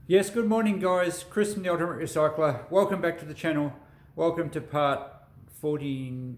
Yes, good morning guys. Chris from the Ultimate Recycler. Welcome back to the channel. Welcome to part 50.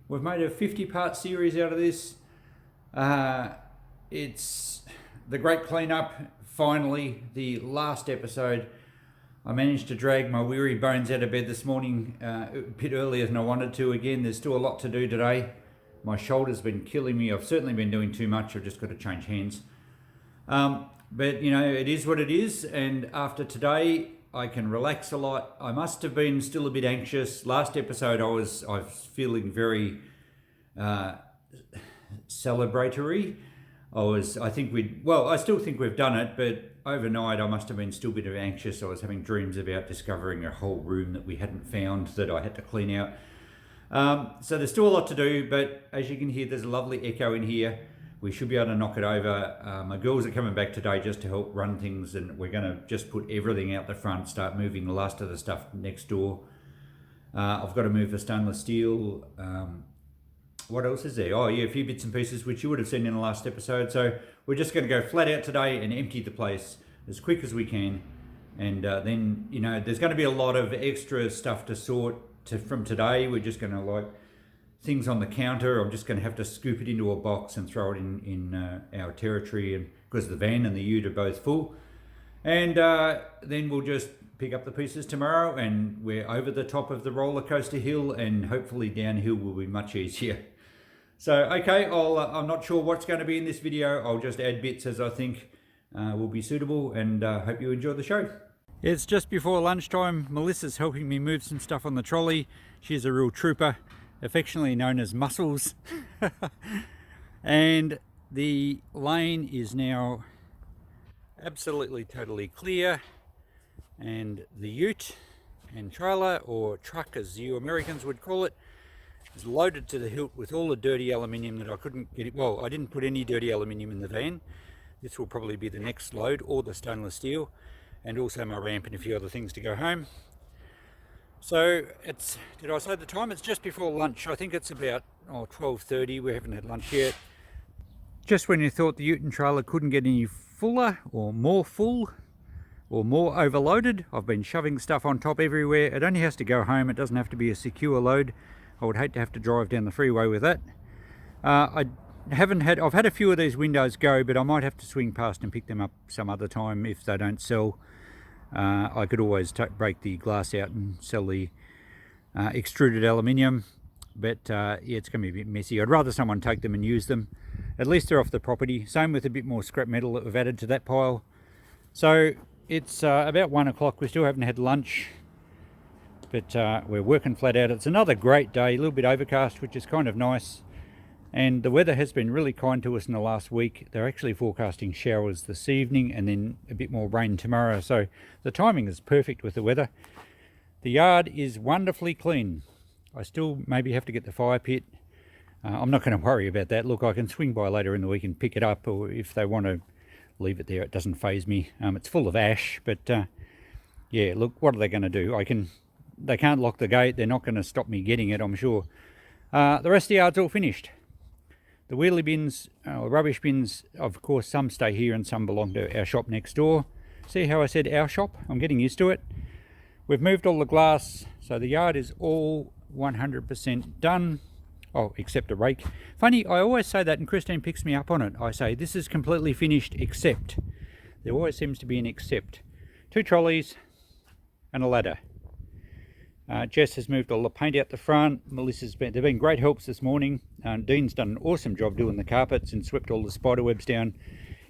We've made a 50-part series out of this. It's the great cleanup. Finally, the last episode. I managed to drag my weary bones out of bed this morning a bit earlier than I wanted to. Again, there's still a lot to do today. My shoulder's been killing me. I've certainly been doing too much. I've just got to change hands. But you know, it is what it is, and after today I can relax a lot. I must have been still a bit anxious. Last episode I was feeling very celebratory. I still think we've done it, but overnight I must have been still a bit anxious. I was having dreams about discovering a whole room that we hadn't found that I had to clean out. So there's still a lot to do, but as you can hear, there's a lovely echo in here. We should be able to knock it over. My girls are coming back today just to help run things, and we're going to just put everything out the front, start moving the last of the stuff next door. I've got to move the stainless steel. What else is there? Oh yeah, a few bits and pieces which you would have seen in the last episode. So we're just going to go flat out today and empty the place as quick as we can. And then, you know, there's going to be a lot of extra stuff to sort from today. We're just going to things on the counter. I'm just going to have to scoop it into a box and throw it in our territory, and because the van and the ute are both full. And then we'll just pick up the pieces tomorrow, and we're over the top of the roller coaster hill, and hopefully downhill will be much easier. So okay, I'm not sure what's going to be in this video. I'll just add bits as I think will be suitable, and hope you enjoy the show. It's just before lunchtime. Melissa's helping me move some stuff on the trolley. She's a real trooper, affectionately known as Muscles. And the lane is now absolutely totally clear, and the ute and trailer, or truck as you Americans would call it, is loaded to the hilt with all the dirty aluminium that I couldn't get. Well, I didn't put any dirty aluminium in the van. This will probably be the next load, or the stainless steel, and also my ramp and a few other things to go home. So did I say the time? It's just before lunch. I think it's about 12:30. We haven't had lunch yet. Just when you thought the ute and trailer couldn't get any fuller or more full or more overloaded, I've been shoving stuff on top everywhere. It only has to go home. It doesn't have to be a secure load. I would hate to have to drive down the freeway with that. I've had a few of these windows go, but I might have to swing past and pick them up some other time if they don't sell. I could always break the glass out and sell the extruded aluminium, but yeah, it's going to be a bit messy. I'd rather someone take them and use them. At least they're off the property. Same with a bit more scrap metal that we've added to that pile. So it's about 1 o'clock. We still haven't had lunch, but we're working flat out. It's another great day, a little bit overcast, which is kind of nice. And the weather has been really kind to us in the last week. They're actually forecasting showers this evening and then a bit more rain tomorrow. So the timing is perfect with the weather. The yard is wonderfully clean. I still maybe have to get the fire pit. I'm not going to worry about that. Look, I can swing by later in the week and pick it up, or if they want to leave it there, it doesn't faze me. It's full of ash, but yeah, look, what are they going to do? They can't lock the gate. They're not going to stop me getting it, I'm sure. The rest of the yard's all finished. The wheelie bins, rubbish bins, of course, some stay here and some belong to our shop next door. See how I said our shop? I'm getting used to it. We've moved all the glass, so the yard is all 100% done. Oh, except a rake. Funny, I always say that and Christine picks me up on it. I say, this is completely finished except. There always seems to be an except. 2 trolleys and a ladder. Jess has moved all the paint out the front. They've been great helps this morning. Dean's done an awesome job doing the carpets and swept all the spider webs down.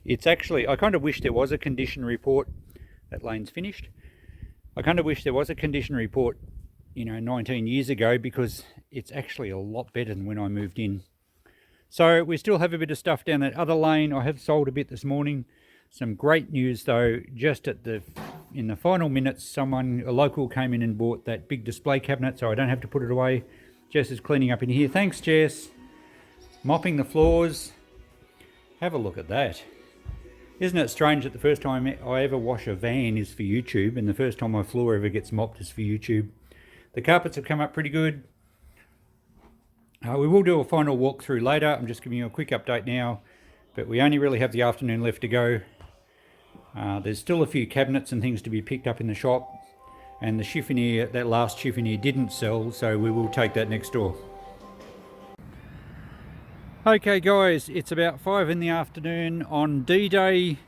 It's actually, I kind of wish there was a condition report. That lane's finished. I kind of wish there was a condition report, 19 years ago, because it's actually a lot better than when I moved in. So we still have a bit of stuff down that other lane. I have sold a bit this morning. Some great news though, just in the final minutes, a local came in and bought that big display cabinet, so I don't have to put it away. Jess is cleaning up in here. Thanks, Jess. Mopping the floors. Have a look at that. Isn't it strange that the first time I ever wash a van is for YouTube, and the first time my floor ever gets mopped is for YouTube? The carpets have come up pretty good. We will do a final walkthrough later. I'm just giving you a quick update now, but we only really have the afternoon left to go. There's still a few cabinets and things to be picked up in the shop, and the chiffonier, that last chiffonier didn't sell, so we will take that next door. Okay guys, it's about 5 in the afternoon on D-Day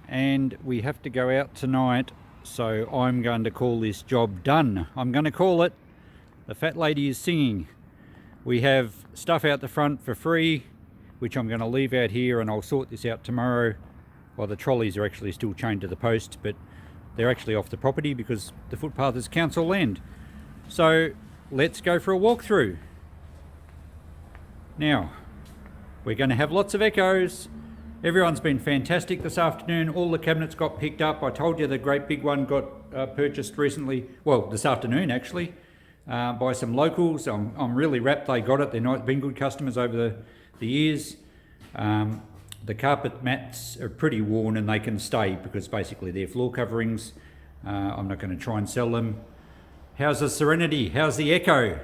and we have to go out tonight, so I'm going to call this job done. I'm going to call it The Fat Lady Is Singing. We have stuff out the front for free, which I'm going to leave out here, and I'll sort this out tomorrow. Well, the trolleys are actually still chained to the post, but they're actually off the property because the footpath is council land. So let's go for a walkthrough. Now, we're going to have lots of echoes. Everyone's been fantastic this afternoon. All the cabinets got picked up. I told you the great big one got purchased recently, well, this afternoon actually, by some locals. I'm really rapt they got it. They've been good customers over the years. The carpet mats are pretty worn and they can stay because basically they're floor coverings. I'm not going to try and sell them. How's the Serenity? How's the Echo?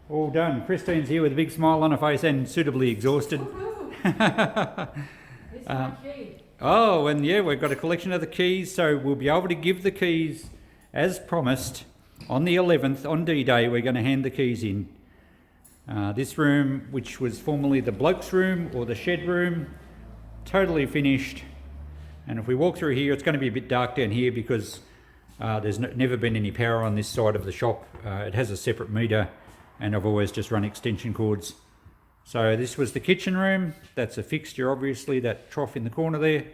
All done. Christine's here with a big smile on her face and suitably exhausted. Oh, and yeah, we've got a collection of the keys, so we'll be able to give the keys as promised on the 11th, on D-Day. We're going to hand the keys in. This room, which was formerly the blokes room or the shed room, totally finished. And if we walk through here, it's going to be a bit dark down here because there's never been any power on this side of the shop. It has a separate meter and I've always just run extension cords. So this was the kitchen room. That's a fixture, obviously, that trough in the corner there.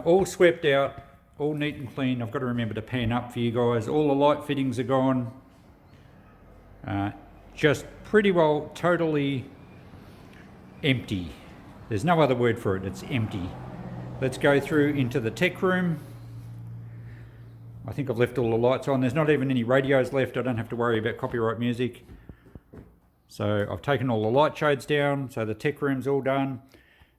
All swept out, all neat and clean. I've got to remember to pan up for you guys. All the light fittings are gone. Just pretty well totally empty. There's no other word for it, it's empty. Let's go through into the tech room. I think I've left all the lights on. There's not even any radios left. I don't have to worry about copyright music. So I've taken all the light shades down, so the tech room's all done.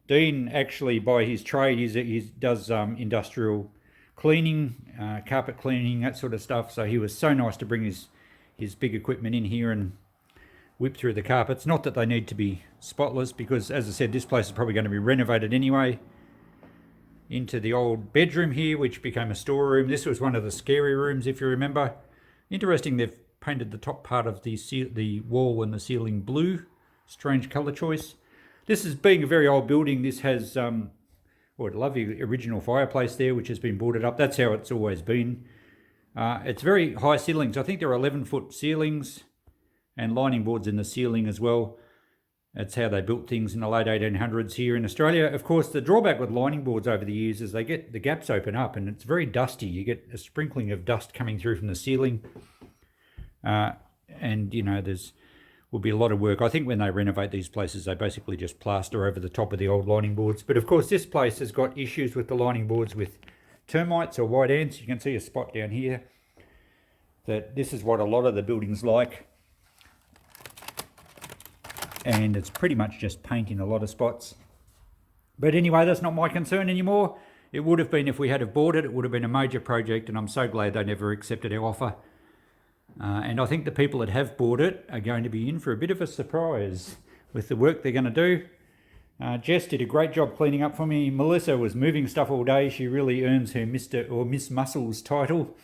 Dean, actually, by his trade, he does industrial cleaning, carpet cleaning, that sort of stuff. So he was so nice to bring his big equipment in here and whip through the carpets. Not that they need to be spotless, because as I said, this place is probably going to be renovated anyway. Into the old bedroom here, which became a storeroom. This was one of the scary rooms, if you remember. Interesting, they've painted the top part of the wall and the ceiling blue. Strange colour choice. This is being a very old building. This has a lovely original fireplace there, which has been boarded up. That's how it's always been. It's very high ceilings. I think there are 11-foot ceilings and lining boards in the ceiling as well. That's how they built things in the late 1800s here in Australia. Of course, the drawback with lining boards over the years is the gaps open up and it's very dusty. You get a sprinkling of dust coming through from the ceiling. And, you know, will be a lot of work. I think when they renovate these places, they basically just plaster over the top of the old lining boards. But, of course, this place has got issues with the lining boards with termites or white ants. You can see a spot down here that this is what a lot of the buildings like. And it's pretty much just paint in a lot of spots. But anyway, that's not my concern anymore. It would have been if we had have bought it. It would have been a major project, and I'm so glad they never accepted our offer. And I think the people that have bought it are going to be in for a bit of a surprise with the work they're going to do. Jess did a great job cleaning up for me. Melissa was moving stuff all day. She really earns her Mr. or Miss Muscles title.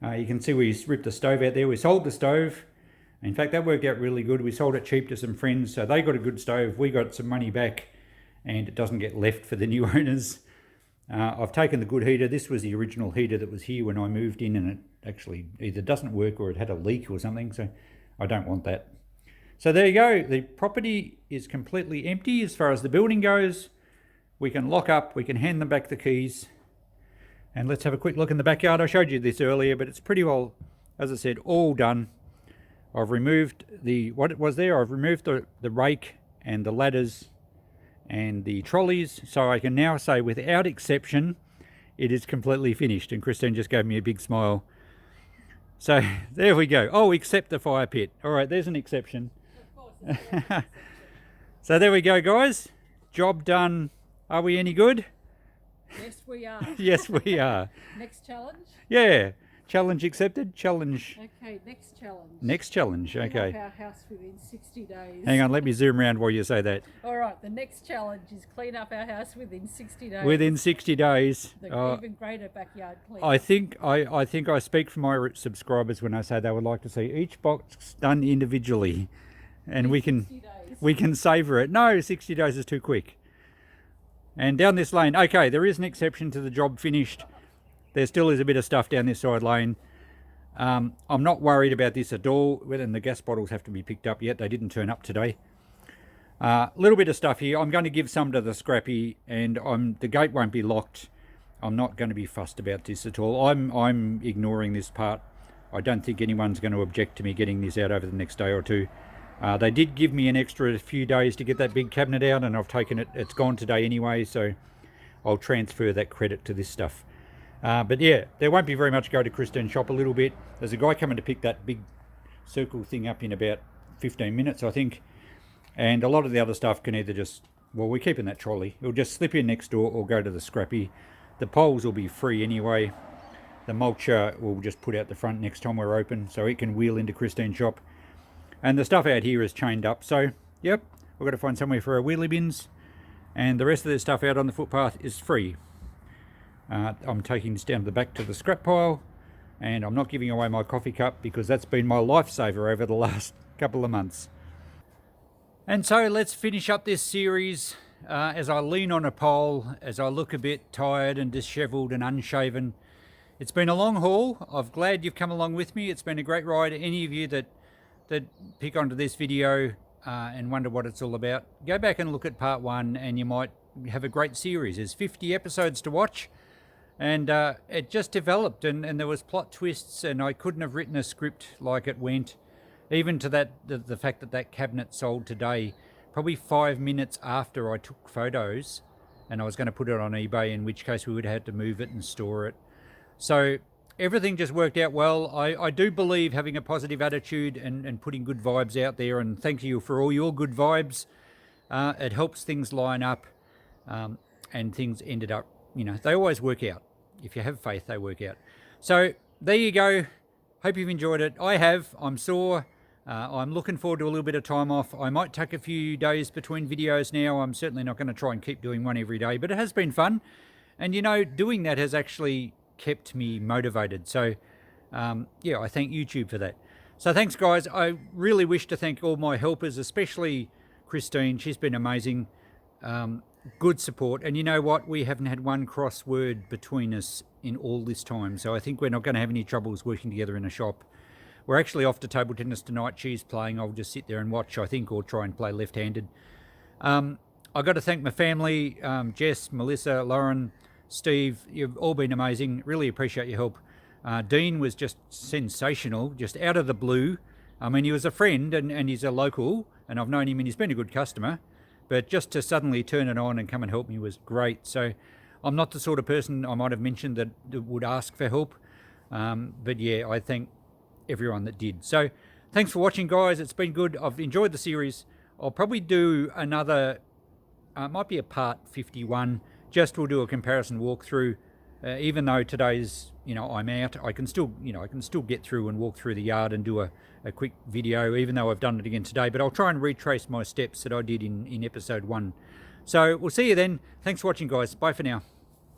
You can see we ripped the stove out there. We sold the stove. In fact, that worked out really good. We sold it cheap to some friends, so they got a good stove. We got some money back, and it doesn't get left for the new owners. I've taken the good heater. This was the original heater that was here when I moved in, and it actually either doesn't work or it had a leak or something, so I don't want that. So there you go. The property is completely empty as far as the building goes. We can lock up. We can hand them back the keys. And let's have a quick look in the backyard. I showed you this earlier, but it's pretty well, as I said, all done. I've removed what it was there. I've removed the rake and the ladders and the trolleys, so I can now say without exception it is completely finished. And Christine just gave me a big smile. So there we go. Oh, except the fire pit. All right, there's an exception. Of course. So there we go, guys. Job done. Are we any good? Yes, we are. Yes, we are. Next challenge? Yeah. Challenge accepted. Challenge. Okay, next challenge. Next challenge. Clean Okay. up our house within 60 days. Hang on, let me zoom around while you say that. All right, the next challenge is clean up our house within 60 days. Within 60 days. The even greater backyard clean. I think I speak for my subscribers when I say they would like to see each box done individually, and we can savour it. No, 60 days is too quick. And down this lane, okay, there is an exception to the job finished. There still is a bit of stuff down this side lane. I'm not worried about this at all. And the gas bottles have to be picked up yet. They didn't turn up today. A little bit of stuff here. I'm going to give some to the scrappy, and the gate won't be locked. I'm not going to be fussed about this at all. I'm ignoring this part. I don't think anyone's going to object to me getting this out over the next day or two. They did give me an extra few days to get that big cabinet out, and I've taken it. It's gone today anyway, so I'll transfer that credit to this stuff. But yeah, there won't be very much go to Christine shop a little bit. There's a guy coming to pick that big circle thing up in about 15 minutes, I think. And a lot of the other stuff can either just, well, we're keeping that trolley. It'll just slip in next door or go to the scrappy. The poles will be free anyway. The mulcher we'll just put out the front next time we're open, so it can wheel into Christine shop. And the stuff out here is chained up. So, yep, we've got to find somewhere for our wheelie bins. And the rest of the stuff out on the footpath is free. I'm taking this down to the back to the scrap pile. And I'm not giving away my coffee cup because that's been my lifesaver over the last couple of months. And so let's finish up this series as I lean on a pole, as I look a bit tired and dishevelled and unshaven. It's been a long haul. I'm glad you've come along with me. It's been a great ride. Any of you that pick onto this video and wonder what it's all about, go back and look at part 1 and you might have a great series. There's 50 episodes to watch, and it just developed, and there was plot twists, and I couldn't have written a script like it went. Even to the fact that cabinet sold today, probably 5 minutes after I took photos, and I was going to put it on eBay, in which case we would have had to move it and store it. So everything just worked out well. I do believe having a positive attitude and putting good vibes out there, and thank you for all your good vibes. It helps things line up, and things ended up, they always work out. If you have faith, they work out. So there you go. Hope you've enjoyed it. I have. I'm sore. I'm looking forward to a little bit of time off. I might take a few days between videos now. I'm certainly not going to try and keep doing one every day, but it has been fun. And doing that has actually kept me motivated. So yeah, I thank YouTube for that. So thanks guys. I really wish to thank all my helpers, especially Christine. She's been amazing. Good support. And you know what? We haven't had one crossword between us in all this time. So I think we're not going to have any troubles working together in a shop. We're actually off to table tennis tonight. She's playing. I'll just sit there and watch, I think, or try and play left-handed. I've got to thank my family, Jess, Melissa, Lauren, Steve. You've all been amazing. Really appreciate your help. Dean was just sensational, just out of the blue. I mean, he was a friend and he's a local, and I've known him and he's been a good customer. But just to suddenly turn it on and come and help me was great. So I'm not the sort of person I might have mentioned that would ask for help. But yeah, I thank everyone that did. So thanks for watching, guys. It's been good. I've enjoyed the series. I'll probably do another, might be a part 51. Just we'll do a comparison walkthrough. Even though today's, I'm out, I can still get through and walk through the yard and do a quick video, even though I've done it again today. But I'll try and retrace my steps that I did in episode 1. So we'll see you then. Thanks for watching, guys. Bye for now.